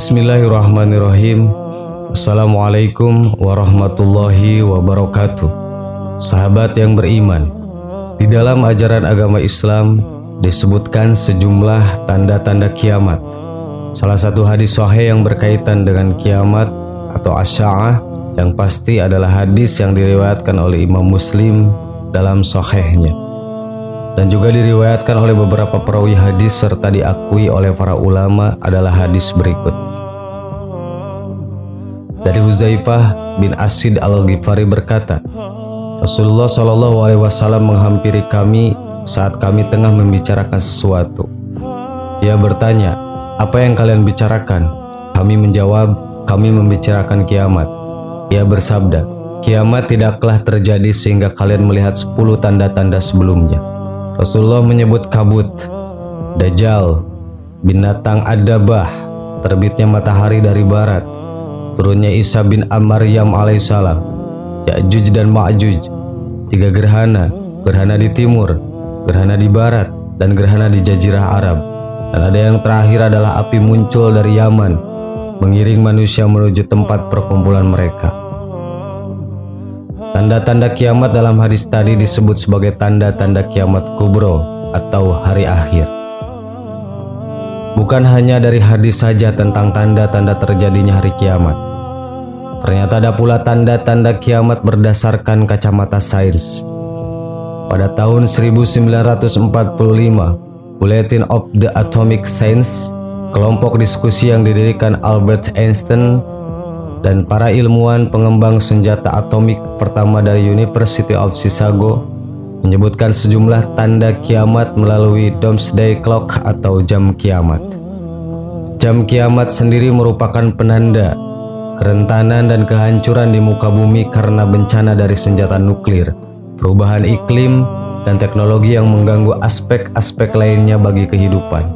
Bismillahirrahmanirrahim. Assalamualaikum warahmatullahi wabarakatuh. Sahabat yang beriman, di dalam ajaran agama Islam disebutkan sejumlah tanda-tanda kiamat. Salah satu hadis sahih yang berkaitan dengan kiamat atau asya'ah yang pasti adalah hadis yang diriwayatkan oleh Imam Muslim dalam sahihnya, dan juga diriwayatkan oleh beberapa perawi hadis serta diakui oleh para ulama adalah hadis berikut. Dari Huzaifah bin Asid al-Ghifari berkata, Rasulullah SAW menghampiri kami saat kami tengah membicarakan sesuatu. Ia bertanya, "Apa yang kalian bicarakan?" Kami menjawab, "Kami membicarakan kiamat." Ia bersabda, "Kiamat tidaklah terjadi sehingga kalian melihat 10 tanda-tanda sebelumnya." Rasulullah menyebut kabut, Dajjal, binatang ad-dabah, terbitnya matahari dari barat, turunnya Isa bin Maryam alaihissalam, Ya'juj dan Ma'juj, 3 gerhana, gerhana di timur, gerhana di barat, dan gerhana di Jazirah Arab. Dan ada yang terakhir adalah api muncul dari Yaman, mengiring manusia menuju tempat perkumpulan mereka. Tanda-tanda kiamat dalam hadis tadi disebut sebagai tanda-tanda kiamat kubro atau hari akhir. Bukan hanya dari hadis saja tentang tanda-tanda terjadinya hari kiamat. Ternyata ada pula tanda-tanda kiamat berdasarkan kacamata sains. Pada tahun 1945, Bulletin of the Atomic Science, kelompok diskusi yang didirikan Albert Einstein dan para ilmuwan pengembang senjata atomik pertama dari University of Chicago, menyebutkan sejumlah tanda kiamat melalui Doomsday Clock atau jam kiamat. Jam kiamat sendiri merupakan penanda kerentanan dan kehancuran di muka bumi karena bencana dari senjata nuklir, perubahan iklim, dan teknologi yang mengganggu aspek-aspek lainnya bagi kehidupan.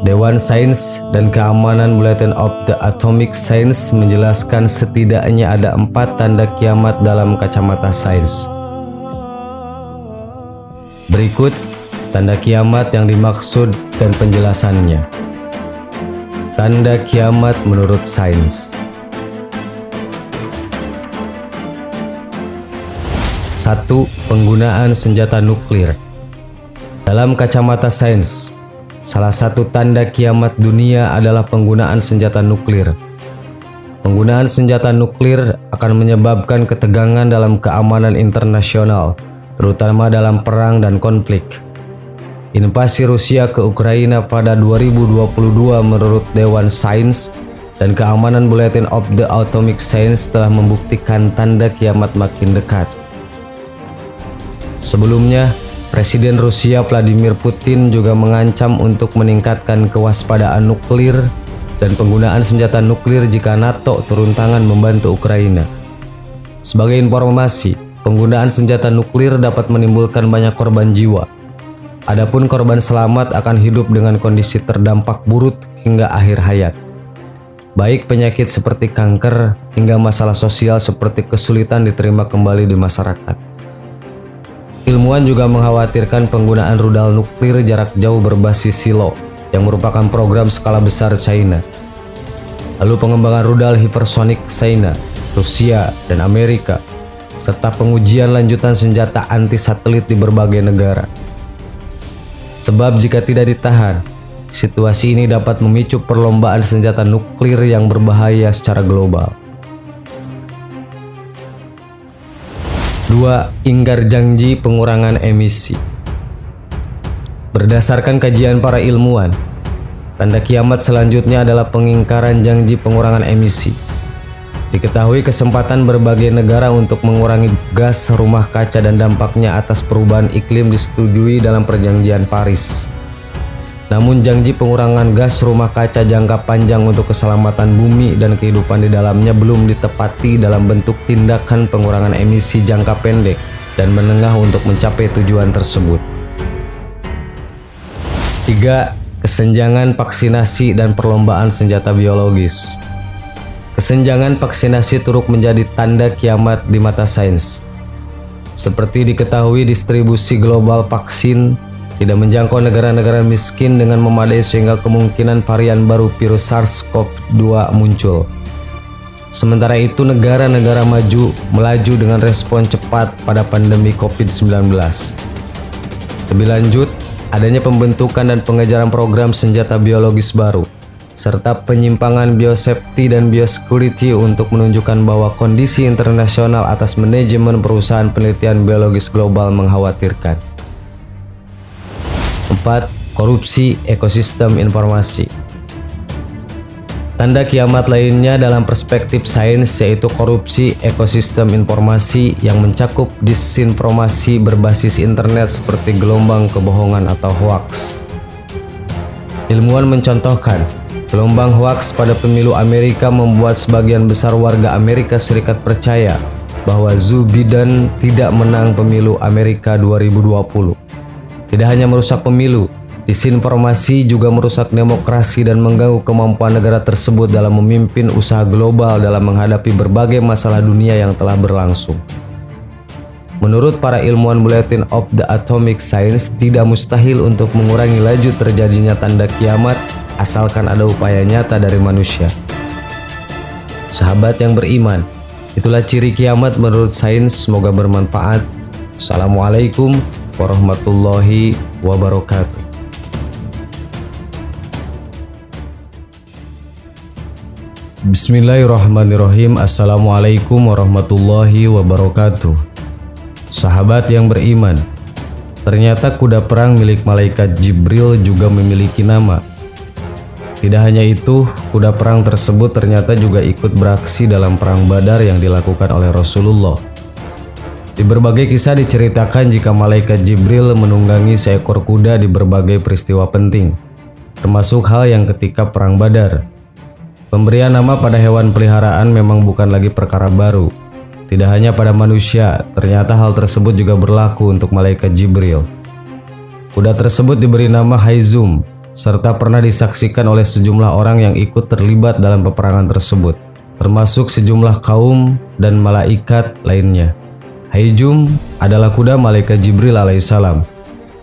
Dewan Sains dan Keamanan Bulletin of the Atomic Science menjelaskan setidaknya ada 4 tanda kiamat dalam kacamata sains. Berikut tanda kiamat yang dimaksud dan penjelasannya. Tanda kiamat menurut sains. 1. Penggunaan senjata nuklir. Dalam kacamata sains, salah satu tanda kiamat dunia adalah penggunaan senjata nuklir. Penggunaan senjata nuklir akan menyebabkan ketegangan dalam keamanan internasional, terutama dalam perang dan konflik. Invasi Rusia ke Ukraina pada 2022 menurut Dewan Sains dan Keamanan Bulletin of the Atomic Science telah membuktikan tanda kiamat makin dekat. Sebelumnya, Presiden Rusia Vladimir Putin juga mengancam untuk meningkatkan kewaspadaan nuklir dan penggunaan senjata nuklir jika NATO turun tangan membantu Ukraina. Sebagai informasi, penggunaan senjata nuklir dapat menimbulkan banyak korban jiwa. Adapun korban selamat akan hidup dengan kondisi terdampak buruk hingga akhir hayat. Baik penyakit seperti kanker hingga masalah sosial seperti kesulitan diterima kembali di masyarakat. Ilmuwan juga mengkhawatirkan penggunaan rudal nuklir jarak jauh berbasis silo yang merupakan program skala besar China. Lalu pengembangan rudal hipersonik China, Rusia, dan Amerika, serta pengujian lanjutan senjata anti-satelit di berbagai negara. Sebab jika tidak ditahan, situasi ini dapat memicu perlombaan senjata nuklir yang berbahaya secara global. 2. Ingkar janji pengurangan emisi. Berdasarkan kajian para ilmuwan, tanda kiamat selanjutnya adalah pengingkaran janji pengurangan emisi. Diketahui kesempatan berbagai negara untuk mengurangi gas rumah kaca dan dampaknya atas perubahan iklim disetujui dalam Perjanjian Paris. Namun janji pengurangan gas rumah kaca jangka panjang untuk keselamatan bumi dan kehidupan di dalamnya belum ditepati dalam bentuk tindakan pengurangan emisi jangka pendek dan menengah untuk mencapai tujuan tersebut. 3. Kesenjangan vaksinasi dan perlombaan senjata biologis. Kesenjangan vaksinasi turut menjadi tanda kiamat di mata sains. Seperti diketahui, distribusi global vaksin tidak menjangkau negara-negara miskin dengan memadai sehingga kemungkinan varian baru virus SARS-CoV-2 muncul. Sementara itu, negara-negara maju melaju dengan respon cepat pada pandemi COVID-19. Lebih lanjut, adanya pembentukan dan pengejaran program senjata biologis baru, serta penyimpangan biosafety dan biosecurity untuk menunjukkan bahwa kondisi internasional atas manajemen perusahaan penelitian biologis global mengkhawatirkan. 4. Korupsi ekosistem informasi. Tanda kiamat lainnya dalam perspektif sains yaitu korupsi ekosistem informasi yang mencakup disinformasi berbasis internet seperti gelombang kebohongan atau hoax. Ilmuwan mencontohkan, gelombang hoax pada pemilu Amerika membuat sebagian besar warga Amerika Serikat percaya bahwa Joe Biden tidak menang pemilu Amerika 2020. Tidak hanya merusak pemilu, disinformasi juga merusak demokrasi dan mengganggu kemampuan negara tersebut dalam memimpin usaha global dalam menghadapi berbagai masalah dunia yang telah berlangsung. Menurut para ilmuwan Bulletin of the Atomic Science, tidak mustahil untuk mengurangi laju terjadinya tanda kiamat asalkan ada upaya nyata dari manusia. Sahabat yang beriman, itulah ciri kiamat menurut sains. Semoga bermanfaat. Assalamualaikum warahmatullahi wabarakatuh. Bismillahirrahmanirrahim. Assalamualaikum warahmatullahi wabarakatuh. Sahabat yang beriman, ternyata kuda perang milik malaikat Jibril juga memiliki nama. Tidak hanya itu, kuda perang tersebut ternyata juga ikut beraksi dalam perang Badar yang dilakukan oleh Rasulullah. Di berbagai kisah diceritakan jika malaikat Jibril menunggangi seekor kuda di berbagai peristiwa penting, termasuk hal yang ketika perang Badar. Pemberian nama pada hewan peliharaan memang bukan lagi perkara baru. Tidak hanya pada manusia, ternyata hal tersebut juga berlaku untuk malaikat Jibril. Kuda tersebut diberi nama Haizum, serta pernah disaksikan oleh sejumlah orang yang ikut terlibat dalam peperangan tersebut, termasuk sejumlah kaum dan malaikat lainnya. Haizum adalah kuda malaikat Jibril alaihissalam.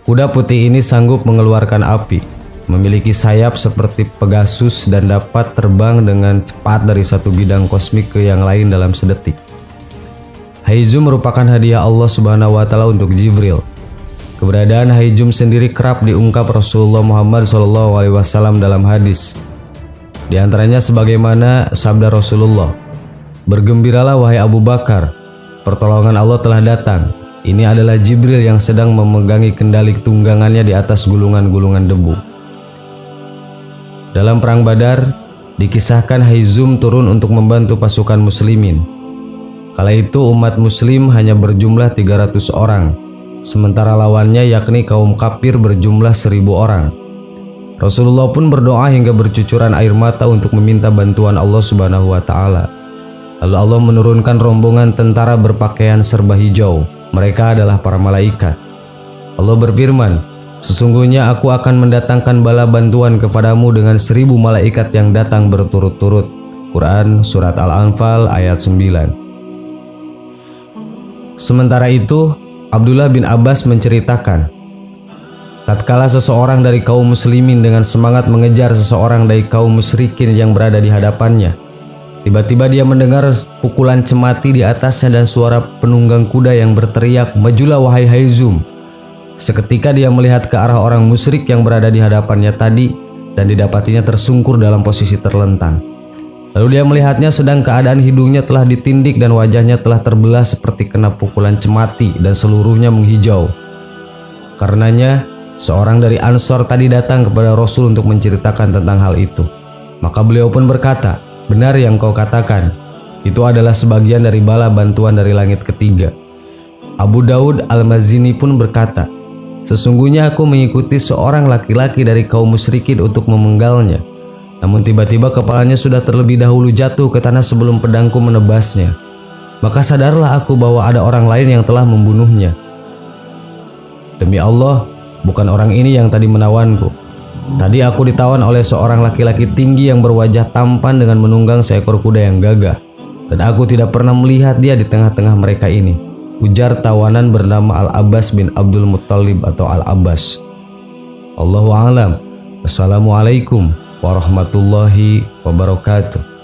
Kuda putih ini sanggup mengeluarkan api, memiliki sayap seperti Pegasus dan dapat terbang dengan cepat dari satu bidang kosmik ke yang lain dalam sedetik. Haizum merupakan hadiah Allah Subhanahu wa Ta'ala untuk Jibril. Keberadaan Haizum sendiri kerap diungkap Rasulullah Muhammad SAW dalam hadis. Di antaranya sebagaimana sabda Rasulullah, "Bergembiralah wahai Abu Bakar, pertolongan Allah telah datang. Ini adalah Jibril yang sedang memegangi kendali tunggangannya di atas gulungan-gulungan debu." Dalam perang Badar, dikisahkan Haizum turun untuk membantu pasukan muslimin. Kala itu umat muslim hanya berjumlah 300 orang, sementara lawannya yakni kaum kafir berjumlah 1000 orang. Rasulullah pun berdoa hingga bercucuran air mata untuk meminta bantuan Allah Subhanahu wa Ta'ala. Lalu Allah menurunkan rombongan tentara berpakaian serba hijau. Mereka adalah para malaikat. Allah berfirman, "Sesungguhnya aku akan mendatangkan bala bantuan kepadamu dengan 1000 malaikat yang datang berturut-turut." Quran Surat Al-Anfal ayat 9. Sementara itu, Abdullah bin Abbas menceritakan, tatkala seseorang dari kaum muslimin dengan semangat mengejar seseorang dari kaum musyrikin yang berada di hadapannya, tiba-tiba dia mendengar pukulan cemati di atasnya dan suara penunggang kuda yang berteriak, "Majulah wahai Haizum." Seketika dia melihat ke arah orang musyrik yang berada di hadapannya tadi dan didapatinya tersungkur dalam posisi terlentang. Lalu dia melihatnya sedang keadaan hidungnya telah ditindik dan wajahnya telah terbelah seperti kena pukulan cemati dan seluruhnya menghijau. Karenanya, seorang dari Ansor tadi datang kepada Rasul untuk menceritakan tentang hal itu. Maka beliau pun berkata, "Benar yang kau katakan, itu adalah sebagian dari bala bantuan dari langit ketiga." Abu Daud Al-Mazini pun berkata, "Sesungguhnya aku mengikuti seorang laki-laki dari kaum musyrikin untuk memenggalnya. Namun tiba-tiba kepalanya sudah terlebih dahulu jatuh ke tanah sebelum pedangku menebasnya. Maka sadarlah aku bahwa ada orang lain yang telah membunuhnya. Demi Allah, bukan orang ini yang tadi menawanku. Tadi aku ditawan oleh seorang laki-laki tinggi yang berwajah tampan dengan menunggang seekor kuda yang gagah. Dan aku tidak pernah melihat dia di tengah-tengah mereka ini," ujar tawanan bernama Al-Abbas bin Abdul Muttalib atau Al-Abbas. Allahu a'lam. Wassalamualaikum warahmatullahi wabarakatuh.